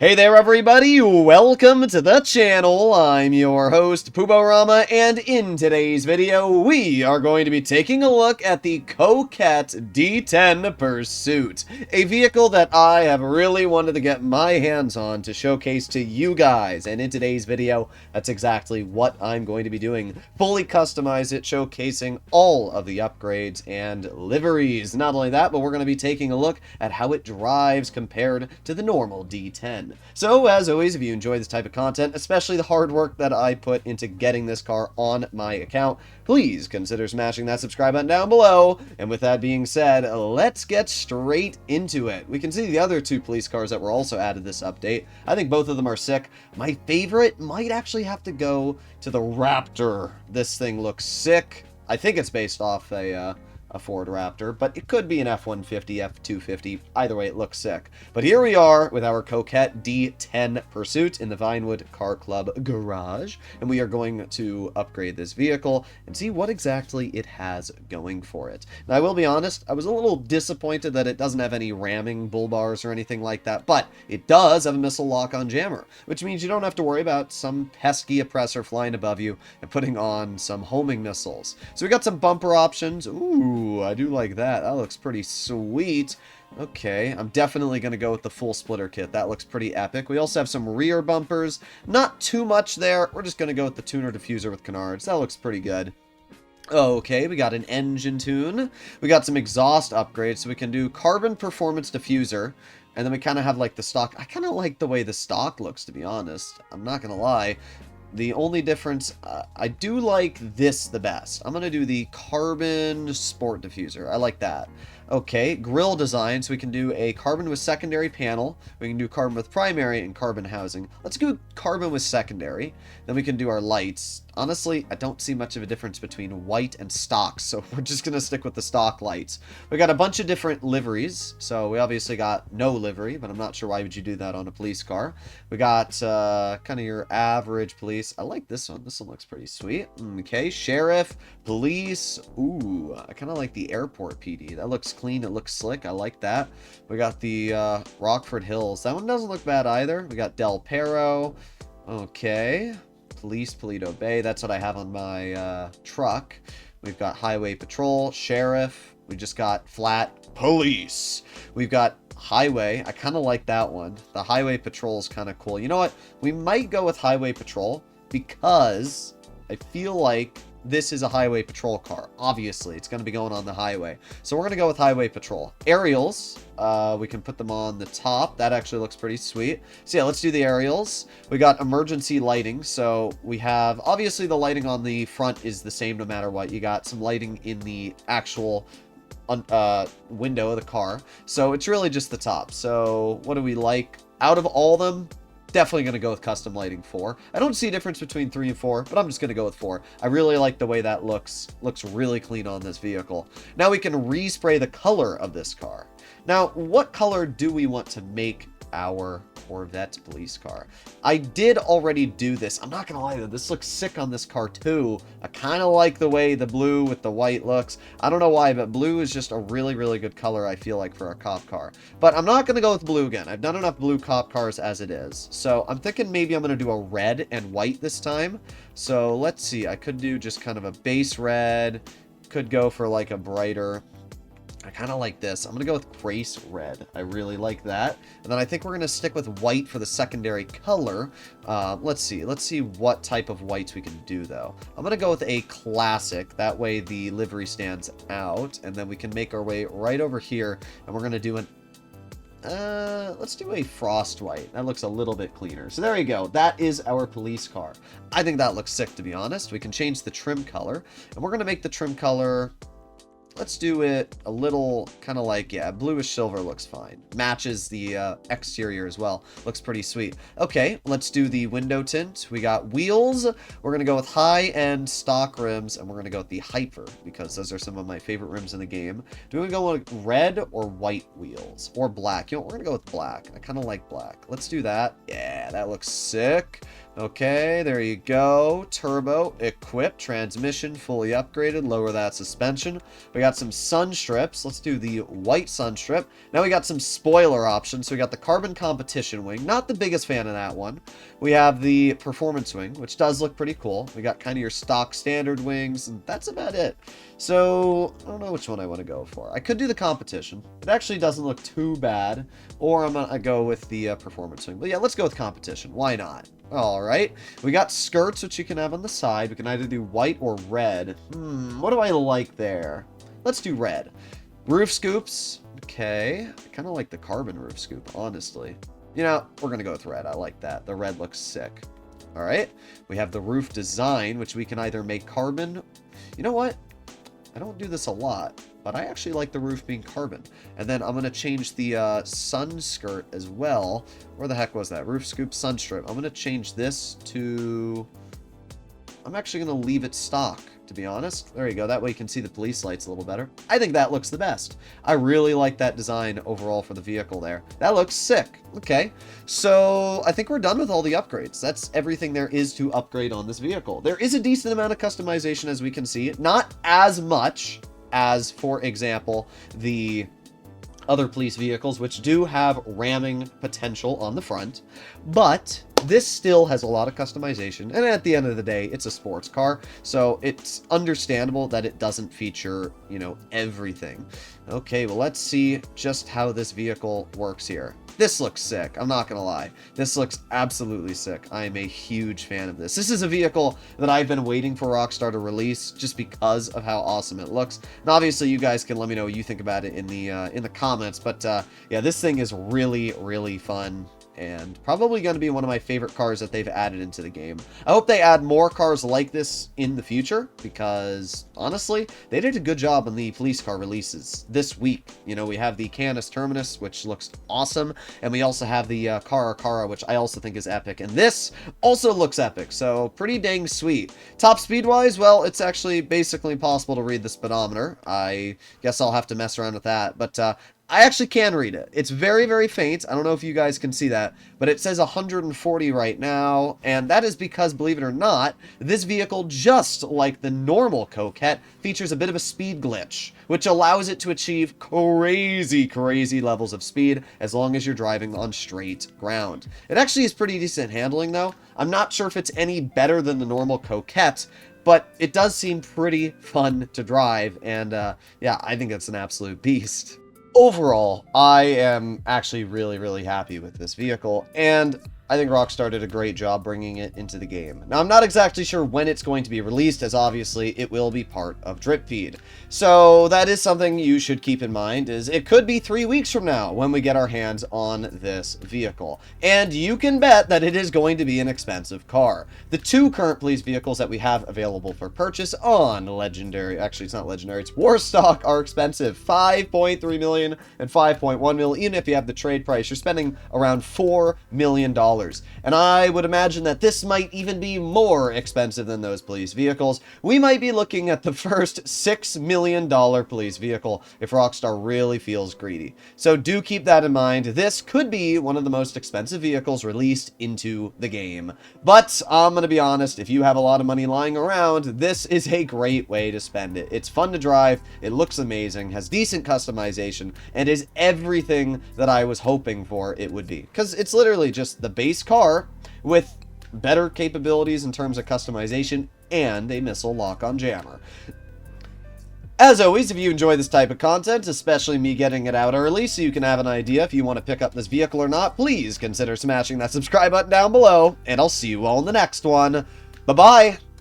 Hey there everybody, welcome to the channel. I'm your host Puborama, and in today's video we are going to be taking a look at the Coquette D10 Pursuit, a vehicle that I have really wanted to get my hands on to showcase to you guys, and in today's video that's exactly what I'm going to be doing. Fully customize it, showcasing all of the upgrades and liveries. Not only that, but we're going to be taking a look at how it drives compared to the normal D10. So, as always, if you enjoy this type of content, especially the hard work that I put into getting this car on my account, please consider smashing that subscribe button down below. And with that being said, let's get straight into it. We can see the other two police cars that were also added this update. I think both of them are sick. My favorite might actually have to go to the Raptor. This thing looks sick. I think it's based off a Ford Raptor, but it could be an F-150, F-250. Either way, it looks sick. But here we are with our Coquette D10 Pursuit in the Vinewood Car Club garage, and we are going to upgrade this vehicle and see what exactly it has going for it. Now, I will be honest, I was a little disappointed that it doesn't have any ramming bull bars or anything like that, but it does have a missile lock-on jammer, which means you don't have to worry about some pesky oppressor flying above you and putting on some homing missiles. So we got some bumper options. Ooh, I do like that. That looks pretty sweet. Okay, I'm definitely going to go with the full splitter kit. That looks pretty epic. We also have some rear bumpers. Not too much there. We're just going to go with the tuner diffuser with canards. That looks pretty good. Okay, we got an engine tune. We got some exhaust upgrades, so we can do carbon performance diffuser. And then we kind of have like the stock. I kind of like the way the stock looks, to be honest. I'm not going to lie. The only difference, I do like this the best. I'm going to do the Carbon Sport Diffuser. I like that. Okay, grill design. So we can do a carbon with secondary panel. We can do carbon with primary and carbon housing. Let's do carbon with secondary. Then we can do our lights. Honestly, I don't see much of a difference between white and stock, so we're just going to stick with the stock lights. We got a bunch of different liveries. So we obviously got no livery, but I'm not sure why would you do that on a police car. We got kind of your average police. I like this one. This one looks pretty sweet. Okay, sheriff, police. Ooh, I kind of like the airport PD. That looks clean. It looks slick. I like that. We got the Rockford Hills. That one doesn't look bad either. We got Del Perro. Okay. Police, Polito Bay. That's what I have on my truck. We've got highway patrol, sheriff. We just got flat police. We've got highway. I kind of like that one. The highway patrol is kind of cool. You know what? We might go with highway patrol because I feel like this is a highway patrol car. Obviously, it's going to be going on the highway. So we're going to go with highway patrol. Aerials, we can put them on the top. That actually looks pretty sweet. So yeah, let's do the aerials. We got emergency lighting. So we have, obviously the lighting on the front is the same no matter what. You got some lighting in the actual window of the car. So it's really just the top. So what do we like? Out of all of them, definitely going to go with custom lighting 4. I don't see a difference between 3 and 4, but I'm just going to go with 4. I really like the way that looks. Looks really clean on this vehicle. Now we can respray the color of this car. Now, what color do we want to make our Corvette police car? I did already do this. I'm not gonna lie though, this looks sick on this car too. I kind of like the way the blue with the white looks. I don't know why, but blue is just a really, really good color, I feel like, for a cop car. But I'm not gonna go with blue again. I've done enough blue cop cars as it is. So I'm thinking maybe I'm gonna do a red and white this time. So let's see, I could do just kind of a base red. Could go for like a brighter. I kind of like this. I'm going to go with Grace Red. I really like that. And then I think we're going to stick with white for the secondary color. Let's see. Let's see what type of whites we can do, though. I'm going to go with a classic. That way the livery stands out. And then we can make our way right over here. And we're going to do an... let's do a frost white. That looks a little bit cleaner. So there you go. That is our police car. I think that looks sick, to be honest. We can change the trim color. And we're going to make the trim color... Let's do it a little kind of like, yeah, bluish silver looks fine. Matches the exterior as well. Looks pretty sweet. Okay, let's do the window tint. We got wheels. We're going to go with high-end stock rims, and we're going to go with the Hyper, because those are some of my favorite rims in the game. Do we want to go with red or white wheels? Or black? You know, we're going to go with black. I kind of like black. Let's do that. Yeah, that looks sick. Okay, there you go. Turbo, equipped, transmission, fully upgraded, lower that suspension. We got some sun strips. Let's do the white sun strip. Now we got some spoiler options. So we got the carbon competition wing. Not the biggest fan of that one. We have the performance wing, which does look pretty cool. We got kind of your stock standard wings, and that's about it. So, I don't know which one I want to go for. I could do the competition. It actually doesn't look too bad. Or I'm going to go with the performance wing. But yeah, let's go with competition. Why not? Alright, we got skirts, which you can have on the side. We can either do white or red. What do I like there? Let's do red. Roof scoops. Okay, I kind of like the carbon roof scoop, honestly. You know, we're going to go with red. I like that. The red looks sick. Alright, we have the roof design, which we can either make carbon. You know what? I don't do this a lot, but I actually like the roof being carbon. And then I'm going to change the sun skirt as well. Where the heck was that? Roof scoop sun strip. I'm going to change this to... I'm actually going to leave it stock, to be honest. There you go. That way you can see the police lights a little better. I think that looks the best. I really like that design overall for the vehicle there. That looks sick. Okay, so I think we're done with all the upgrades. That's everything there is to upgrade on this vehicle. There is a decent amount of customization, as we can see. Not as much as, for example, the other police vehicles, which do have ramming potential on the front, but this still has a lot of customization, and at the end of the day, it's a sports car, so it's understandable that it doesn't feature, you know, everything. Okay, well, let's see just how this vehicle works here. This looks sick. I'm not gonna lie. This looks absolutely sick. I am a huge fan of this. This is a vehicle that I've been waiting for Rockstar to release just because of how awesome it looks. And obviously, you guys can let me know what you think about it in the comments. But yeah, this thing is really, really fun. And probably going to be one of my favorite cars that they've added into the game. I hope they add more cars like this in the future, because honestly, they did a good job on the police car releases this week. You know, we have the Canis Terminus, which looks awesome, and we also have the Cara, which I also think is epic, and this also looks epic, so pretty dang sweet. Top speed-wise, well, it's actually basically impossible to read the speedometer. I guess I'll have to mess around with that, but I actually can read it. It's very, very faint. I don't know if you guys can see that, but it says 140 right now, and that is because, believe it or not, this vehicle, just like the normal Coquette, features a bit of a speed glitch, which allows it to achieve crazy, crazy levels of speed as long as you're driving on straight ground. It actually is pretty decent handling, though. I'm not sure if it's any better than the normal Coquette, but it does seem pretty fun to drive, and yeah, I think it's an absolute beast. Overall, I am actually really, really happy with this vehicle, and I think Rockstar did a great job bringing it into the game. Now, I'm not exactly sure when it's going to be released, as obviously it will be part of Drip Feed. So that is something you should keep in mind, is it could be 3 weeks from now when we get our hands on this vehicle. And you can bet that it is going to be an expensive car. The two current police vehicles that we have available for purchase on Legendary, actually it's not Legendary, it's Warstock, are expensive. 5.3 million and 5.1 million. Even if you have the trade price, you're spending around $4 million. And I would imagine that this might even be more expensive than those police vehicles. We might be looking at the first $6 million police vehicle if Rockstar really feels greedy. So do keep that in mind. This could be one of the most expensive vehicles released into the game. But I'm going to be honest, if you have a lot of money lying around, this is a great way to spend it. It's fun to drive, it looks amazing, has decent customization, and is everything that I was hoping for it would be. Because it's literally just the base car with better capabilities in terms of customization and a missile lock-on jammer. As always, if you enjoy this type of content, especially me getting it out early so you can have an idea if you want to pick up this vehicle or not, please consider smashing that subscribe button down below, and I'll see you all in the next one. Bye-bye!